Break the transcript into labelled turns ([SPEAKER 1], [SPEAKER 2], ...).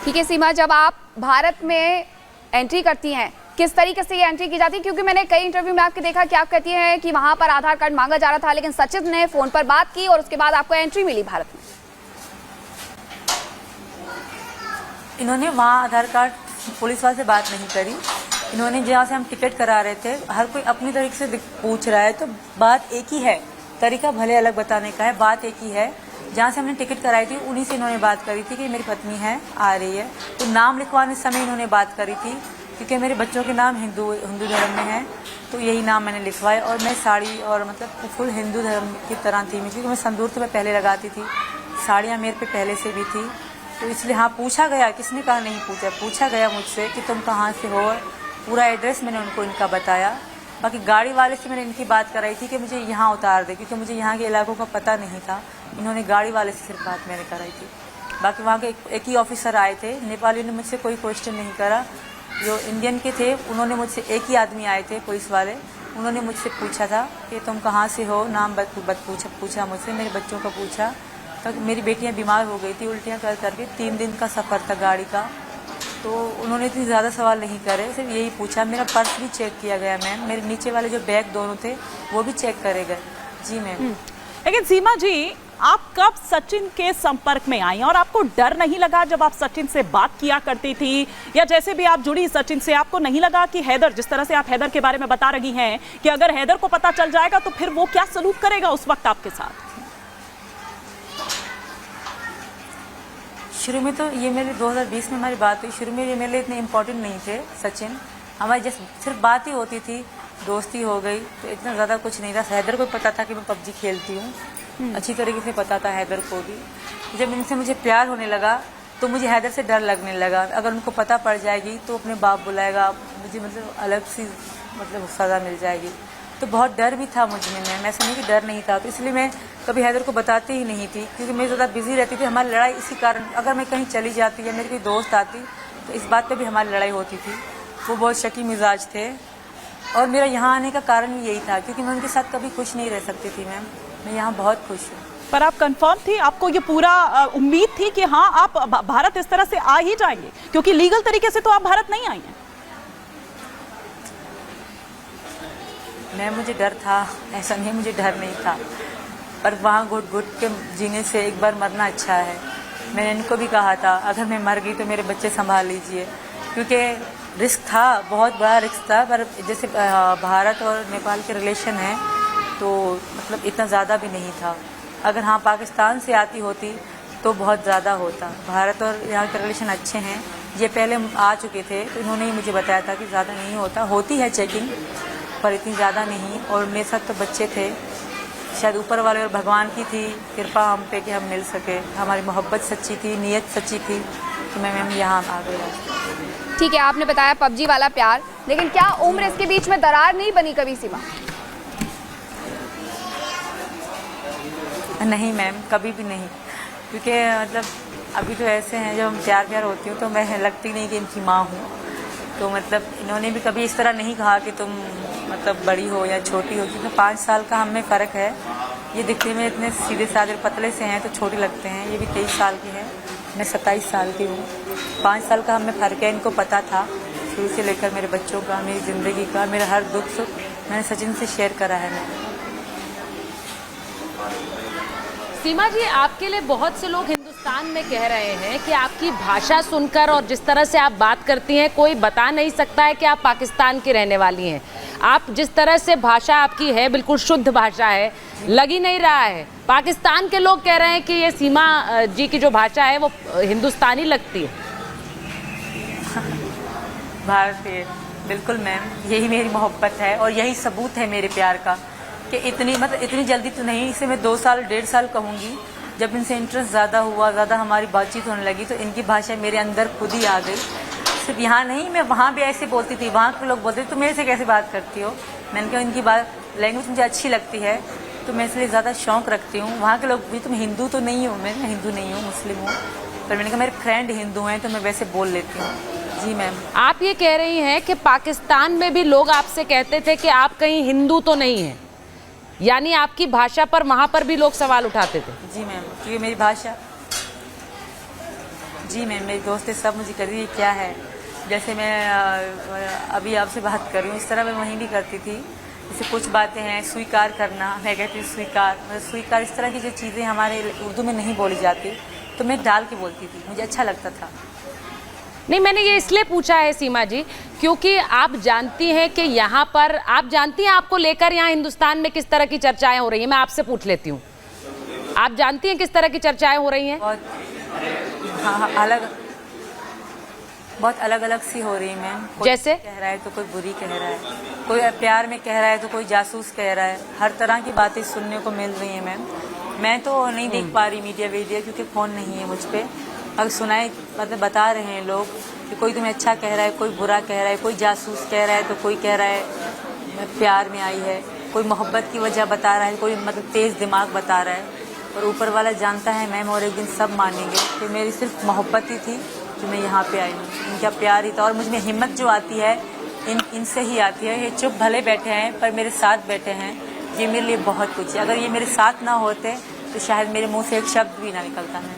[SPEAKER 1] ठीक है सीमा, जब आप भारत में एंट्री करती हैं किस तरीके से ये एंट्री की जाती है? क्योंकि मैंने कई इंटरव्यू में आपके देखा कि आप कहती हैं कि वहां पर आधार कार्ड मांगा जा रहा था, लेकिन सचिन ने फोन पर बात की और उसके बाद आपको एंट्री मिली भारत में।
[SPEAKER 2] इन्होंने वहाँ आधार कार्ड पुलिस वाले से बात नहीं करी। इन्होंने जहाँ से हम टिकट करा रहे थे, हर कोई अपनी तरीके से पूछ रहा है, तो बात एक ही है, तरीका भले अलग बताने का है, बात एक ही है। जहाँ से हमने टिकट कराई थी उन्हीं से इन्होंने बात करी थी कि मेरी पत्नी है, आ रही है। तो नाम लिखवाने समय इन्होंने बात करी थी, क्योंकि मेरे बच्चों के नाम हिंदू धर्म में है, तो यही नाम मैंने लिखवाए। और मैं साड़ी और मतलब फुल हिंदू धर्म की तरह थी, क्योंकि मैं संदूर तो मैं पहले लगाती थी, साड़ियाँ मेरे पे पहले से भी थी, तो इसलिए हाँ पूछा गया, किसने कहा नहीं पूछा, पूछा गया मुझसे कि तुम कहाँ से हो। पूरा एड्रेस मैंने उनको इनका बताया। बाकी गाड़ी वाले से मैंने इनकी बात कराई थी कि मुझे यहाँ उतार दे, क्योंकि मुझे यहाँ के इलाकों का पता नहीं था। इन्होंने गाड़ी वाले से सिर्फ बात मैंने कराई थी। बाकी वहाँ के एक ही ऑफिसर आए थे, नेपाली ने मुझसे कोई क्वेश्चन नहीं करा। जो इंडियन के थे उन्होंने मुझसे, एक ही आदमी आए थे पुलिस वाले, उन्होंने मुझसे पूछा था कि तुम कहाँ से हो, नाम पूछा मुझसे, मेरे बच्चों का पूछा। तो मेरी बेटियाँ बीमार हो गई थी, उल्टियाँ कर करके, 3 दिन का सफ़र था गाड़ी का, तो उन्होंने इतनी ज़्यादा सवाल नहीं करे, सिर्फ यही पूछा। मेरा पर्स भी चेक किया गया मैम, मेरे नीचे वाले जो बैग दोनों थे वो भी चेक करे गए। जी मैम।
[SPEAKER 3] लेकिन सीमा जी, आप कब सचिन के संपर्क में आई और आपको डर नहीं लगा जब आप सचिन से बात किया करती थी, या जैसे भी आप जुड़ी सचिन से, आपको नहीं लगा कि हैदर, जिस तरह से आप हैदर के बारे में बता रही हैं कि अगर हैदर को पता चल जाएगा तो फिर वो क्या सलूक करेगा उस वक्त आपके साथ?
[SPEAKER 2] शुरू में तो ये मेरे 2020 में हमारी बात हुई, शुरू में ये मेरे लिए इतने इम्पोर्टेंट नहीं थे सचिन, हमारी जस्ट सिर्फ बात ही होती थी, दोस्ती हो गई, तो इतना ज़्यादा कुछ नहीं था। हैदर को पता था कि मैं पबजी खेलती हूँ, अच्छी तरीके से पता था हैदर को भी। जब इनसे मुझे प्यार होने लगा तो मुझे हैदर से डर लगने लगा, अगर उनको पता पड़ जाएगी तो अपने बाप बुलाएगा, मुझे मतलब अलग सी मतलब सज़ा मिल जाएगी, तो बहुत डर भी था मुझ में। मैं ऐसा नहीं कि डर नहीं था, तो इसलिए मैं कभी हैदर को बताती ही नहीं थी, क्योंकि मैं ज़्यादा बिजी रहती थी। हमारी लड़ाई इसी कारण, अगर मैं कहीं चली जाती या मेरी कोई दोस्त आती तो इस बात पे भी हमारी लड़ाई होती थी। वो बहुत शकी मिजाज थे, और मेरा यहाँ आने का कारण भी यही था, क्योंकि मैं उनके साथ कभी खुश नहीं रह सकती थी मैम। मैं यहाँ बहुत खुश हूँ।
[SPEAKER 3] पर आप कंफर्म थी, आपको ये पूरा उम्मीद थी कि हाँ आप भारत इस तरह से आ ही जाएंगे, क्योंकि लीगल तरीके से तो आप भारत नहीं आई हैं?
[SPEAKER 2] मुझे डर था, ऐसा नहीं मुझे डर नहीं था, पर वहाँ घुट घुट के जीने से एक बार मरना अच्छा है। मैंने इनको भी कहा था अगर मैं मर गई तो मेरे बच्चे संभाल लीजिए, क्योंकि रिस्क था, बहुत बड़ा रिस्क था। पर जैसे भारत और नेपाल के रिलेशन है तो मतलब इतना ज़्यादा भी नहीं था। अगर हाँ पाकिस्तान से आती होती तो बहुत ज़्यादा होता। भारत और यहाँ के रिलेशन अच्छे हैं, ये पहले आ चुके थे तो इन्होंने ही मुझे बताया था कि ज़्यादा नहीं होता, होती है चेकिंग पर इतनी ज़्यादा नहीं। और मेरे साथ तो बच्चे थे, शायद ऊपर वाले और भगवान की थी कृपा हम पे कि हम मिल सके, हमारी मोहब्बत सच्ची थी, नीयत सच्ची थी, तो मैं यहाँ आ गई।
[SPEAKER 1] ठीक है, आपने बताया पबजी वाला प्यार, लेकिन क्या उम्र इसके बीच में दरार नहीं बनी कभी सीमा?
[SPEAKER 2] नहीं मैम, कभी भी नहीं, क्योंकि मतलब अभी तो ऐसे हैं जब हम प्यार होती हूँ तो मैं लगती नहीं कि इनकी माँ हूँ। तो मतलब इन्होंने भी कभी इस तरह नहीं कहा कि तुम मतलब बड़ी हो या छोटी हो, क्योंकि 5 साल का हम में फ़र्क है। ये दिखने में इतने सीधे साधे पतले से हैं तो छोटे लगते हैं, ये भी 23 साल की है, मैं 27 साल की हूँ। 5 साल का हम में फ़र्क है। इनको पता था शुरू से लेकर मेरे बच्चों का, मेरी ज़िंदगी का, मेरा हर दुख सुख मैंने सचिन से शेयर करा है। मैं
[SPEAKER 4] सीमा जी, आपके लिए बहुत से लोग हिंदुस्तान में कह रहे हैं कि आपकी भाषा सुनकर और जिस तरह से आप बात करती हैं कोई बता नहीं सकता है कि आप पाकिस्तान की रहने वाली हैं। आप जिस तरह से भाषा आपकी है बिल्कुल शुद्ध भाषा है, लग ही नहीं रहा है। पाकिस्तान के लोग कह रहे हैं कि ये सीमा जी की जो भाषा है वो हिंदुस्तानी लगती है।
[SPEAKER 2] भारतीय, बिल्कुल मैम, यही मेरी मोहब्बत है और यही सबूत है मेरे प्यार का कि इतनी जल्दी तो नहीं, इसे मैं 2 साल 1.5 साल कहूँगी। जब इनसे इंटरेस्ट ज़्यादा हुआ, ज़्यादा हमारी बातचीत होने लगी तो इनकी भाषा मेरे अंदर खुद ही आ गई। सिर्फ यहाँ नहीं, मैं वहाँ भी ऐसे बोलती थी, वहाँ के लोग बोलते थे तो मेरे से कैसे बात करती हो। मैंने कहा इनकी बात लैंग्वेज मुझे अच्छी लगती है तो मैं इसलिए ज़्यादा शौक़ रखती हूँ। वहाँ के लोग भी तुम हिंदू तो नहीं हो, मैं हिंदू नहीं हूँ, मुस्लिम हूँ, पर मैंने कहा मेरे फ्रेंड हिंदू हैं तो मैं वैसे बोल लेती हूँ। जी मैम।
[SPEAKER 4] आप ये कह रही हैं कि पाकिस्तान में भी लोग आपसे कहते थे कि आप कहीं हिंदू तो नहीं हैं, यानी आपकी भाषा पर वहाँ पर भी लोग सवाल उठाते थे?
[SPEAKER 2] जी मैम, क्योंकि मेरी भाषा जी मैम, मेरी दोस्तें सब मुझे कहती थी क्या है, जैसे मैं अभी आपसे बात कर रही हूँ इस तरह मैं वहीं भी करती थी। जैसे कुछ बातें हैं, स्वीकार करना, मैं कहती हूँ स्वीकार, मतलब स्वीकार, इस तरह की जो चीज़ें हमारे उर्दू में नहीं बोली जाती तो मैं डाल के बोलती थी, मुझे अच्छा लगता था।
[SPEAKER 4] नहीं, मैंने ये इसलिए पूछा है सीमा जी क्योंकि आप जानती हैं कि यहाँ पर, आप जानती हैं आपको लेकर यहाँ हिंदुस्तान में किस तरह की चर्चाएं हो रही हैं। मैं आपसे पूछ लेती हूँ, आप जानती हैं किस तरह की चर्चाएं हो रही हैं?
[SPEAKER 2] बहुत अलग अलग सी हो रही है मैम।
[SPEAKER 4] जैसे
[SPEAKER 2] कह रहा है तो कोई बुरी कह रहा है, कोई प्यार में कह रहा है तो कोई जासूस कह रहा है, हर तरह की बातें सुनने को मिल रही हैं मैम। मैं तो नहीं देख पा रही मीडिया क्योंकि फ़ोन नहीं है मुझ पर। अगर सुनाए मतलब बता रहे हैं लोग कि कोई तुम्हें अच्छा कह रहा है, कोई बुरा कह रहा है, कोई जासूस कह रहा है तो कोई कह रहा है मैं प्यार में आई है, कोई मोहब्बत की वजह बता रहा है, कोई मतलब तेज़ दिमाग बता रहा है। और ऊपर वाला जानता है मैम, और एक दिन सब मानेंगे कि मेरी सिर्फ मोहब्बत ही थी कि मैं यहाँ पे आई हूँ, इनका प्यार ही था। और मुझ में हिम्मत जो आती है इनसे ही आती है। ये चुप भले बैठे हैं पर मेरे साथ बैठे हैं, ये मेरे लिए बहुत कुछ है। अगर ये मेरे साथ ना होते तो शायद मेरे मुंह से एक शब्द भी ना निकलता है।